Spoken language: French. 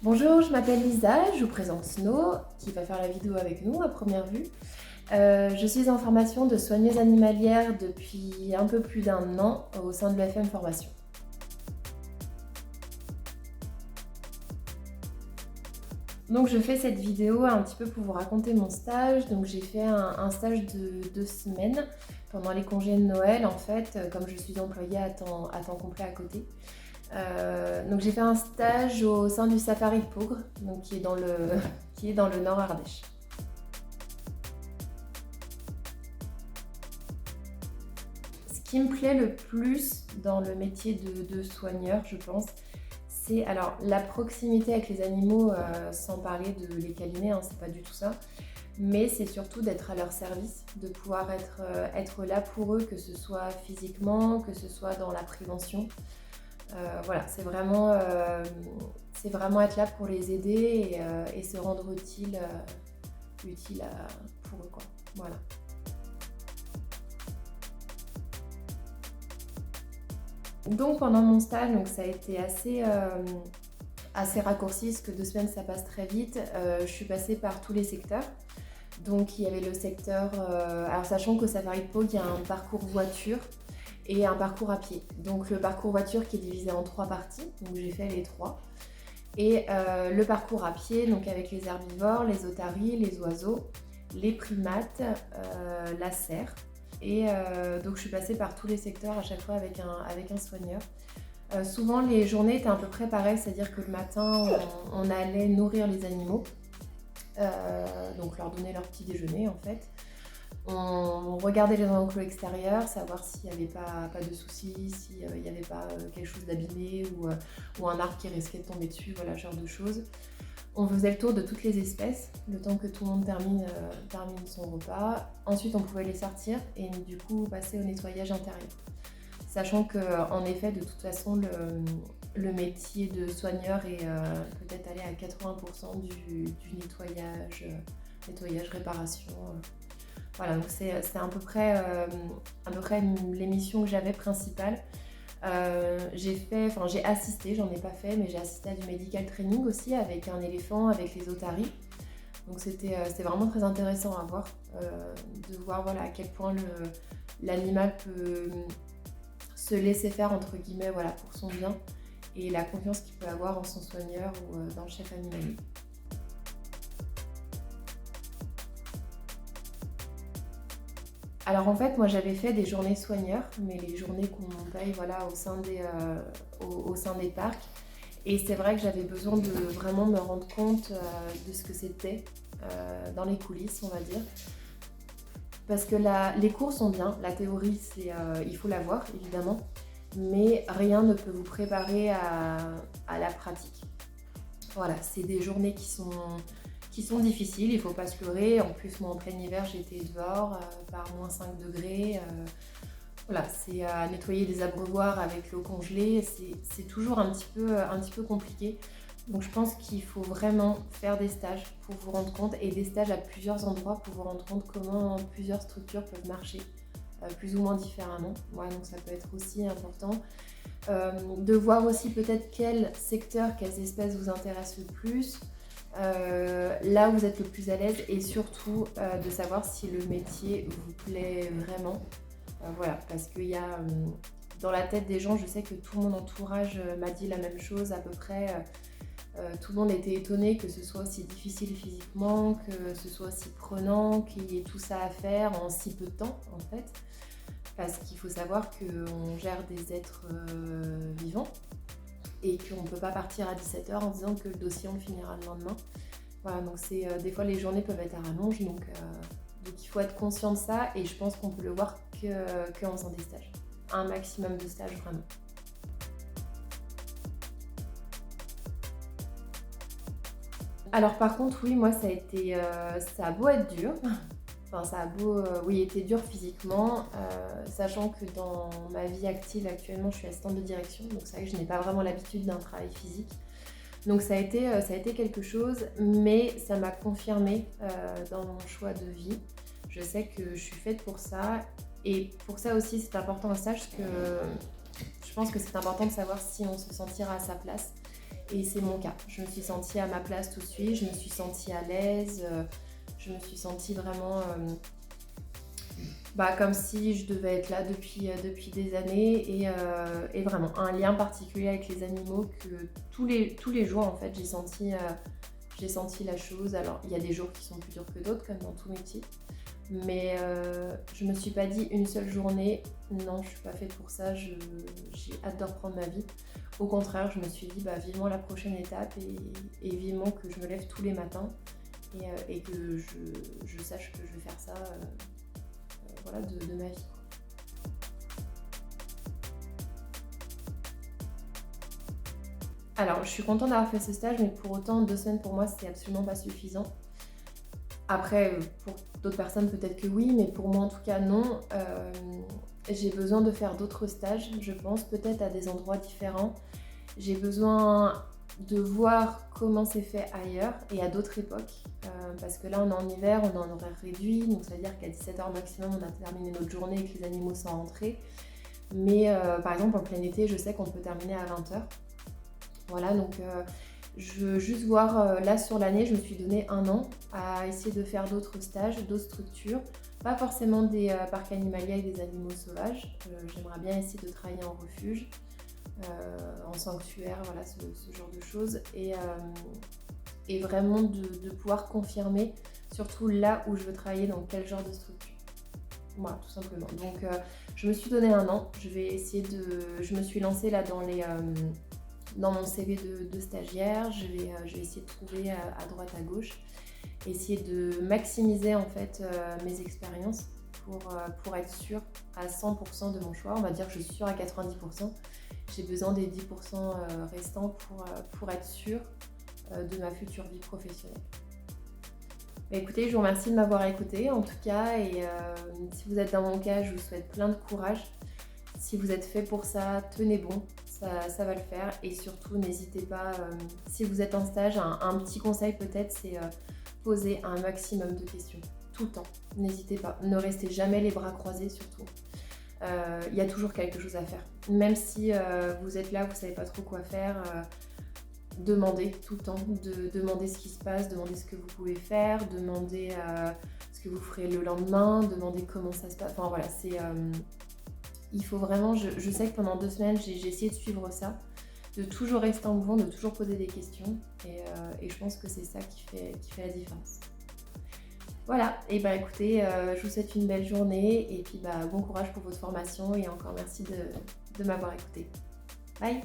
Bonjour, je m'appelle Lisa, je vous présente Snow, qui va faire la vidéo avec nous à première vue. Je suis en formation de soigneuse animalière depuis un peu plus d'un an au sein de l'EFM Formation. Donc je fais cette vidéo un petit peu pour vous raconter mon stage. Donc j'ai fait un stage de 2 semaines pendant les congés de Noël en fait, comme je suis employée à temps complet à côté. Donc j'ai fait un stage au sein du Safari de Peaugres, donc qui est dans le Nord Ardèche. Ce qui me plaît le plus dans le métier de soigneur, je pense, c'est alors la proximité avec les animaux, sans parler de les câliner, hein, c'est pas du tout ça, mais c'est surtout d'être à leur service, de pouvoir être là pour eux, que ce soit physiquement, que ce soit dans la prévention. Voilà, c'est vraiment être là pour les aider et se rendre utile pour eux, quoi. Voilà. Donc pendant mon stage, donc ça a été assez raccourci, parce que 2 semaines ça passe très vite. Je suis passée par tous les secteurs. Donc il y avait le secteur, alors sachant qu'au Safari de Pau, il y a un parcours voiture et un parcours à pied. Donc le parcours voiture qui est divisé en 3 parties, donc j'ai fait les 3. Et le parcours à pied, donc avec les herbivores, les otaries, les oiseaux, les primates, la cerf. Et donc je suis passée par tous les secteurs à chaque fois avec un soigneur. Souvent les journées étaient à peu près pareilles, c'est-à-dire que le matin on allait nourrir les animaux, donc leur donner leur petit déjeuner en fait. On regardait les enclos extérieurs, savoir s'il n'y avait pas de soucis, s'il n'y avait pas quelque chose d'abîmé ou un arbre qui risquait de tomber dessus, voilà, ce genre de choses. On faisait le tour de toutes les espèces, le temps que tout le monde termine son repas. Ensuite, on pouvait les sortir et du coup passer au nettoyage intérieur. Sachant qu'en effet, de toute façon, le métier de soigneur est peut-être allé à 80% du nettoyage, réparation. Voilà, donc c'est à peu près l'émission que j'avais principale. J'ai assisté, j'en ai pas fait, mais j'ai assisté à du medical training aussi avec un éléphant, avec les otaries. Donc c'était vraiment très intéressant à voir, de voir voilà, à quel point l'animal peut se laisser faire entre guillemets voilà, pour son bien et la confiance qu'il peut avoir en son soigneur ou dans le chef animalier. Alors en fait, moi j'avais fait des journées soigneurs, mais les journées qu'on paye voilà, au sein des parcs. Et c'est vrai que j'avais besoin de vraiment me rendre compte de ce que c'était dans les coulisses, on va dire. Parce que les cours sont bien, la théorie, il faut l'avoir évidemment, mais rien ne peut vous préparer à la pratique. Voilà, c'est des journées qui sont difficiles, il ne faut pas se leurrer. En plus, moi en plein hiver, j'étais dehors par moins 5 degrés. Voilà, c'est à nettoyer des abreuvoirs avec l'eau congelée, c'est toujours un petit peu compliqué. Donc je pense qu'il faut vraiment faire des stages pour vous rendre compte, et des stages à plusieurs endroits pour vous rendre compte comment plusieurs structures peuvent marcher plus ou moins différemment. Ouais, donc ça peut être aussi important. De voir aussi peut-être quel secteur, quelles espèces vous intéressent le plus, là où vous êtes le plus à l'aise, et surtout de savoir si le métier vous plaît vraiment. Voilà, parce qu'il y a dans la tête des gens, je sais que tout mon entourage m'a dit la même chose à peu près. Tout le monde était étonné que ce soit aussi difficile physiquement, que ce soit aussi prenant, qu'il y ait tout ça à faire en si peu de temps en fait. Parce qu'il faut savoir qu'on gère des êtres vivants et qu'on ne peut pas partir à 17h en disant que le dossier on le finira le lendemain. Voilà, donc des fois les journées peuvent être à rallonge, donc il faut être conscient de ça, et je pense qu'on peut le voir qu'en faisant des stages. Un maximum de stages vraiment. Alors par contre oui, moi ça a beau être dur, enfin ça a beau oui, été dur physiquement, sachant que dans ma vie active actuellement je suis assistante de direction, donc c'est vrai que je n'ai pas vraiment l'habitude d'un travail physique. Donc ça a été quelque chose, mais ça m'a confirmée dans mon choix de vie. Je sais que je suis faite pour ça, et pour ça aussi c'est important un stage, parce que je pense que c'est important de savoir si on se sentira à sa place. Et c'est mon cas. Je me suis sentie à ma place tout de suite, je me suis sentie à l'aise, je me suis sentie vraiment comme si je devais être là depuis des années et vraiment un lien particulier avec les animaux que tous les jours en fait j'ai senti la chose. Alors il y a des jours qui sont plus durs que d'autres comme dans tout métier, mais je me suis pas dit une seule journée non je suis pas faite pour ça, j'ai hâte de reprendre ma vie. Au contraire, je me suis dit vivement la prochaine étape et vivement que je me lève tous les matins et que je sache que je vais faire ça voilà, de ma vie. Alors, je suis contente d'avoir fait ce stage, mais pour autant, 2 semaines pour moi, c'est absolument pas suffisant. Après, pour d'autres personnes, peut-être que oui, mais pour moi, en tout cas, non. J'ai besoin de faire d'autres stages, je pense, peut-être à des endroits différents. J'ai besoin de voir comment c'est fait ailleurs et à d'autres époques. Parce que là, on est en hiver, on est en horaire réduit, donc ça veut dire qu'à 17h maximum, on a terminé notre journée et que les animaux sont rentrés. Mais par exemple, en plein été, je sais qu'on peut terminer à 20h. Voilà, donc je veux juste voir, là sur l'année, je me suis donné 1 an à essayer de faire d'autres stages, d'autres structures. Pas forcément des parcs animaliers avec des animaux sauvages. J'aimerais bien essayer de travailler en refuge, en sanctuaire, voilà, ce genre de choses. Et vraiment de pouvoir confirmer, surtout là où je veux travailler, dans quel genre de structure. Voilà, tout simplement. Donc je me suis donné 1 an. Je me suis lancée là dans mon CV de stagiaire. Je vais essayer de trouver à droite à gauche, essayer de maximiser en fait mes expériences pour être sûre à 100% de mon choix. On va dire que je suis sûre à 90%. J'ai besoin des 10% restants pour être sûre de ma future vie professionnelle. Écoutez, je vous remercie de m'avoir écouté en tout cas, et si vous êtes dans mon cas, je vous souhaite plein de courage. Si vous êtes fait pour ça, tenez bon, ça va le faire. Et surtout, n'hésitez pas, si vous êtes en stage, un petit conseil peut-être, c'est poser un maximum de questions, tout le temps. N'hésitez pas, ne restez jamais les bras croisés surtout. Il y a toujours quelque chose à faire. Même si vous êtes là, vous ne savez pas trop quoi faire, demandez tout le temps, demandez ce qui se passe, demandez ce que vous pouvez faire, demandez ce que vous ferez le lendemain, demandez comment ça se passe. Enfin voilà, il faut vraiment, je sais que pendant 2 semaines, j'ai essayé de suivre ça, de toujours rester en mouvement, de toujours poser des questions, et je pense que c'est ça qui fait la différence. Voilà, et écoutez, je vous souhaite une belle journée, et puis bon courage pour votre formation, et encore merci de m'avoir écouté. Bye!